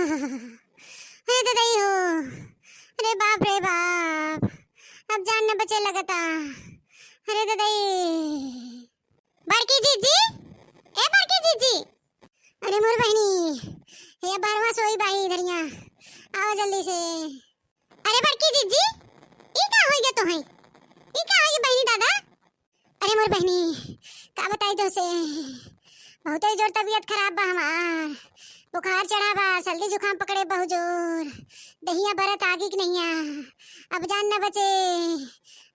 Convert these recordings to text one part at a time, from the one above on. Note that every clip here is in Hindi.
अरे दादाई हो, अरे बाप रे बाप, अब जान न बचे लगता। अरे दादाई, बड़की जीजी, ए बड़की जीजी, अरे मोर बहनी, ये बारवा सोई बाई इधरिया, आओ जल्दी से। अरे बड़की जीजी, ई का होई गया तो है? ई का होई बहनी दादा? अरे मोर बहनी, का बताई तो से, बहुत ही जोर तबीयत खराब बा हमार, बुखार चढ़ा बा, सर्दी जुकाम पकड़े बहुत जोर, दहिया बरत आगी की नैया, अब जान न बचे।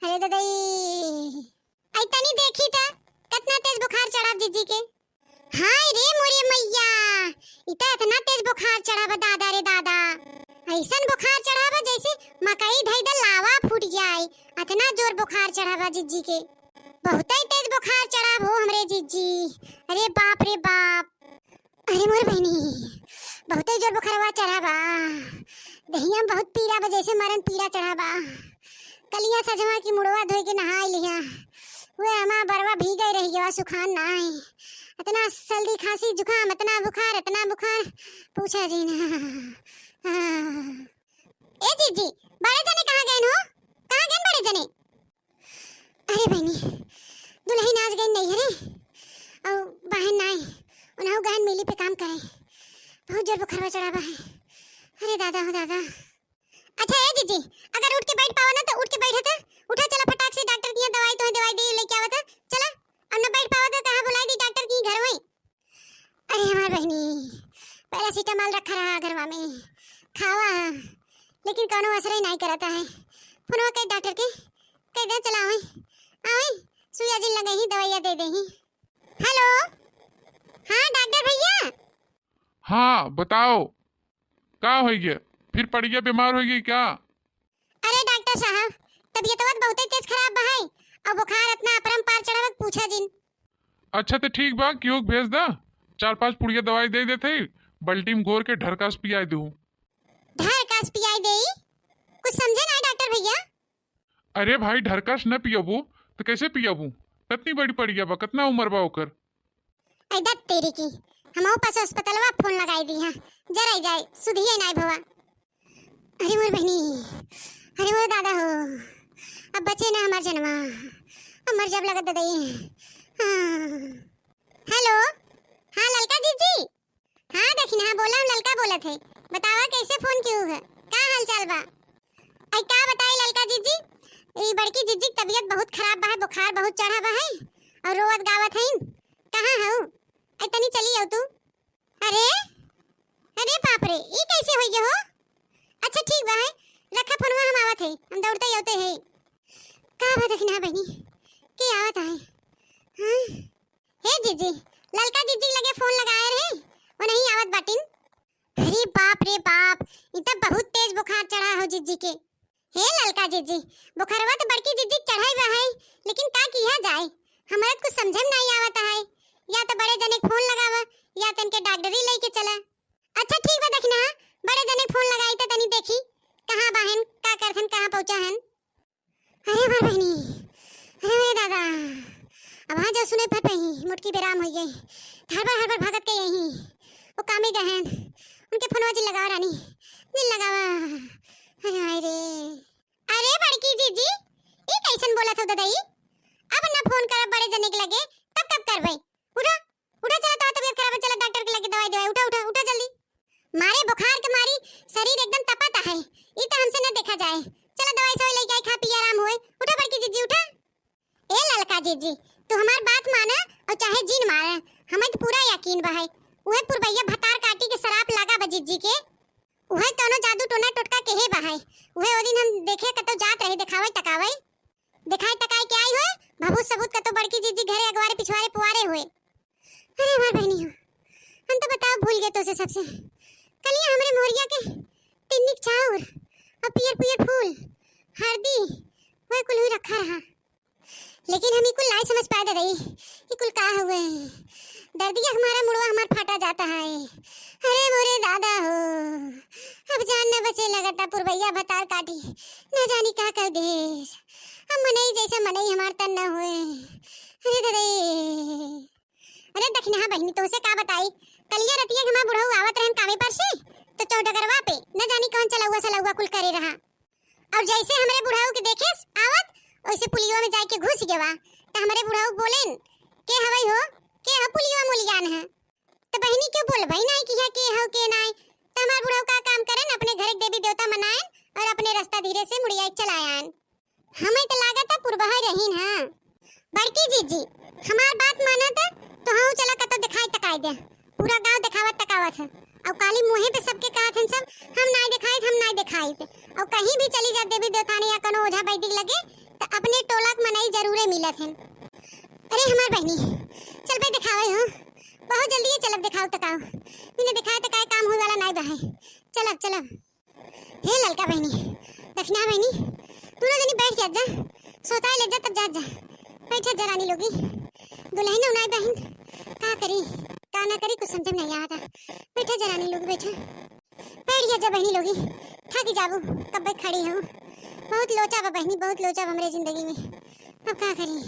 अरे दादाई, आई तनी देखी था कितना तेज बुखार चढ़ा जीजी के। हाय रे मोरे मैया, इतना इतना तेज बुखार चढ़ा बा दादा रे दादा, ऐसन बुखार चढ़ा बा जैसे मकई धई द लावा फूट जाए, इतना जोर बुखार चढ़ा बा जीजी के, बहुत ही तेज बुखार चढ़ा हो हमरे जीजी। अरे बाप रे बाप, अरे मोर बहनी, बहुत ही जोर बुखारवा चढ़ा बा, दहिया बहुत पीड़ा बा जैसे मरण पीड़ा चढ़ा बा। कलिया सजवा की मुड़वा धोई के नहा लिया, वे हमारा बरवा भीग गई रही गया, सुखान ना है, इतना सर्दी खांसी जुकाम, इतना बुखार पूछा जी ना। ए जीजी, बड़े जने कहाँ गए हो? कहाँ गए बड़े जने? अरे बहनी, दुल्हन आज गई नहीं है और बहन ना है, उन्हें गहन मिली पे काम करे, बहुत जोर बुखार चढ़ा बा है। अरे दादा हो दादा। अच्छा है जीजी, अगर उठ के बैठ पाओ ना तो उठ के बैठा था, उठा चला फटाक से डॉक्टर की दवाई तो दवाई दे लेके आवा था, चला। अब न बैठ पाओ तो कहाँ बुलाई दी डॉक्टर की घर में? अरे हमार बहनी, पैरासीटामोल रखा रहा घरवा में, खावा लेकिन कोनो असर ही नहीं करता है। फोनवा कह डॉक्टर के, कह दे चला आवे सुइया जी लगे ही दवाइयां दे दे ही। हेलो, हाँ डॉक्टर भैया। हाँ बताओ, क्या हो गया? फिर पड़ गया, बीमार हो गई क्या? अरे डॉक्टर साहब, तबीयत बहुत तेज खराब बा है और बुखार इतना अपरंपार चढ़ा बा पूछा जिन। अच्छा तो ठीक बा, क्यों भेज दा, 4-5 पुड़िया दवाई दे देते, बल्टी में घोर के ढरकास पिया दूं। ढरकास पियाई देई? कुछ समझे ना डॉक्टर भैया? अरे भाई, ढरकास न पियबू तो कैसे पियबू? कितनी बड़ी पड़ गया बा, कितना उम्र बा ओकर? ऐदा तेरी की, हम पास अस्पतालवा फोन लगाई दी हां, जरा जाए सुधिए नहीं भवा। अरे मोर बहनी, अरे मोर दादा हो, अब बचे ना हमार जनवा, अब मर जब लगत दई। हेलो, हाँ ललका जीजी, हाँ देखी ना, बोला ललका बोला थे, बतावा कैसे फोन क्यों है, क्या हाल चाल बा? आई का बताई ललका जीजी, ये बड़की जीजी की तबीयत बहुत खराब बा है, बुखार बहुत चढ़ा बा है और रोवत गावत है। कहाँ हो? आई तनी चली आओ तू। अरे अरे बाप रे, ये कैसे हो गया हो? अच्छा ठीक बा है, रखा फोनवा, हम आवत है, हम दौड़ते होते है। का बात देखना बहनी, के आवत है? हां हे जीजी, ललका जीजी लगे फोन लगाए रहे, वो नहीं आवत बाटिन। अरे बाप रे बाप, इतना बहुत तेज बुखार चढ़ा हो जीजी के। हे ललका जीजी, बुखारवा तो बड़की जीजी चढ़ाई बा है, लेकिन का किया जाए, हमरा कुछ समझ में नहीं आवता है, या तो बड़े जने फोन लगावा या तनके डॉक्टरी लेके चला। अच्छा ठीक बा देखना, बड़े जने फोन लगाई त तनी देखी कहां बहन, का करथन, कहां पहुंचा हन। अरे मार बहनी, अरे मेरे दादा, अब वहां जो सुने पर पही मुटकी बेराम हो गई, हर बार भागत के यही वो कामे गहन, उनके फोनवा जी लगावा रानी, दिल लगावा। अरे हाय रे, अरे बड़की जीजी, ये कैसन बोला था दादाई, अब ना फोन कर बड़े जने के लगे, तब कब करबे? उठा उठा, चला तो तबीयत खराब है, चला डॉक्टर के लगे दवाई उठा उठा उठा जल्दी, मारे बुखार के मारी शरीर एकदम तपता है, ये तो हमसे न देखा जाए, चला दवाई सवाई लेके आई, खा पी आराम होए, उठा बड़की जीजी उठा। ए ललका जीजी, तू हमार बात माना और चाहे जीन मारे, हमें तो पूरा यकीन बा है, उहे पुरबैया भतार काटी के शराब लगा बा जीजी के, उहे तोनो जादू टोना टोटका केहे बा है, उहे ओ दिन हम देखे कतो जात रहे, दिखावे तकावे, दिखाई तकाई के आई होए, भभूत सबूत कतो बड़की जीजी घरे अगवारे पिछवारे पुआरे हुए। अरे हमार बहनी हो, हम तो बताओ भूल गए तो से सबसे, कलिया हमरे मोरिया के तिन्निक चाउर और पियर पियर फूल हल्दी वह कुल ही रखा रहा, लेकिन हम कुल नहीं समझ पाए रही ये कुल का हुए, दर्दिया हमारा मुड़वा हमार फाटा जाता है। अरे मोरे दादा हो, अब जान न बचे लगता पुरबैया भतार काटी, न जानी का कर देश, हम मनई जैसे मनई हमार तन न हुए। अरे दादा, अरे दखना बहनी तो से का बताई, कलिया रतिया हमार बुढ़ऊ आवत रहन कामे पर से, तो चौटगरवा पे न जानी कौन चला सलौआ कुल करे रहा। और जैसे हमरे बुढ़ाऊ के देखे आवत वैसे पुलियो में जाके घुस गवा। तो हमरे बुढ़ाऊ बोलेन के हवई हो के ह पुलियो मुलियान है। तो बहनी क्यों बोल भाई नहीं कि है के हो के नहीं। तो हमार बुढ़ाऊ का काम करेन अपने घर देवी देवता मनाएन और अपने रास्ता धीरे से मुड़िया चलायान। हमें तो लागत है पुरबहा रहीन हां। बड़की जीजी हमार बात मानत तो हम चला कतो दिखाई तकाई दे। पूरा गांव दिखावत तकावत है और काली मुंहे पे सबके कहत हन सब हम नहीं दिखाई। और कहीं भी चली जा देवी देवतानी या कोनो ओझा वैदिक लगे तो अपने टोला के मनई जरूरे मिलत हन। अरे हमार बहनी चल पे दिखावे हो बहुत जल्दी चलब दिखाओ तकाओ मैंने दिखाए तकाए काम होए वाला नहीं बहाय। चलब हे ललका बहनी दक्षिणा बहनी तू ना जनी बैठ जा सोता ले जा तब जा बैठे जरानी लोगी दुल्हन उनाई बहन का करी का ना करी कुछ समझ नहीं आता। बैठे जरानी लोग बैठ जा बहनी लोगी थक जाबू कब बैठ खड़ी हूँ। बहुत लोचा बा बहनी बहुत लोचा बा हमरे जिंदगी में। अब का करी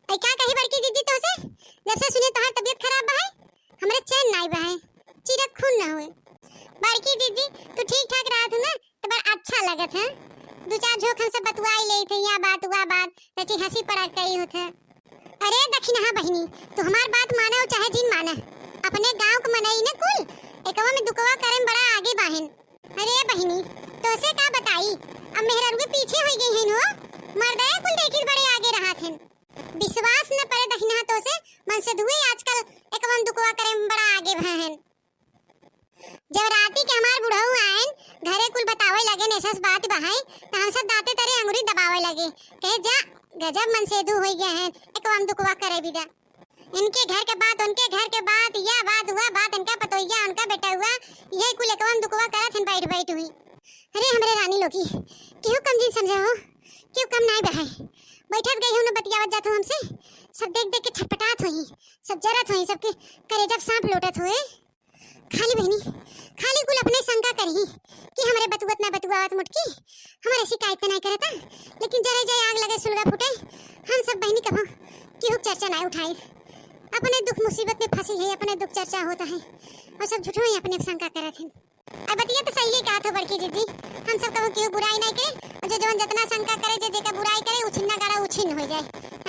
आई का कही बड़की दीदी तो से जब से सुने तोहार तबीयत खराब बा है हमरे चैन नहीं बा है चिरक खून ना होए। बड़की दीदी तू ठीक ठाक रहत ना तो बड़ा अच्छा लगत है। दो चार झोंक हम सब बतवाई ले थे या बात हुआ बात तची हंसी पड़ा कई होत है। अरे दक्षिणा बहनी तू हमार बात माने और चाहे जिन माने अपने गांव के मनई ने कुल एकवा में दुकवा करे में बड़ा आगे बाहन। अरे बहनी तो से का बताई अब मेहरा के पीछे हो गई हैं हो मर्दे कुल देखी बड़े आगे रहा थे। विश्वास न पड़े दक्षिणा तो से मन से दुए आजकल एकवा दुकवा करे में बड़ा आगे बाहन। जब राती के हमार बुढ़ऊ आएन घरे कुल बतावे लगे नेसस बात बहाई तो हम सब दाते तरे अंगुरी दबावे लगे कहे जा गजब मन से दू हो गए हैं एकवा दुकवा करे बिदा। इनके घर के बात उनके घर के बात या बात हुआ बात इनका पतोइया उनका बेटा हुआ यही कुल एकवा दुकवा करत हन बैठ हुई। अरे हमरे रानी लोगी क्यों कम जी समझे हो क्यों कम नहीं बहाई बैठत गई हूं न बतियावत जात हूं हमसे सब देख के छटपटात होई सब जरत होई सबके करे जब सांप लोटत होए। खाली बहनी खाली कुल अपने शंका करही कि हमरे बतुवत ना बतुआवत मुटकी हमारे शिकायत नहीं करता लेकिन जरे जाए आग लगे सुलगा फुटे हम सब बहनी कहो क्यों चर्चा नहीं उठाई। अपने दुख मुसीबत में फंसी है अपने दुख चर्चा होता है और सब झूठो ही अपने शंका करत हैं। अब बतिया तो सही है कहा था बड़की दीदी हम सब कहो क्यों बुराई नहीं करे और जो जवन जितना शंका करे जे जेका बुराई करे उछिन्ना गाड़ा उछिन्न हो जाए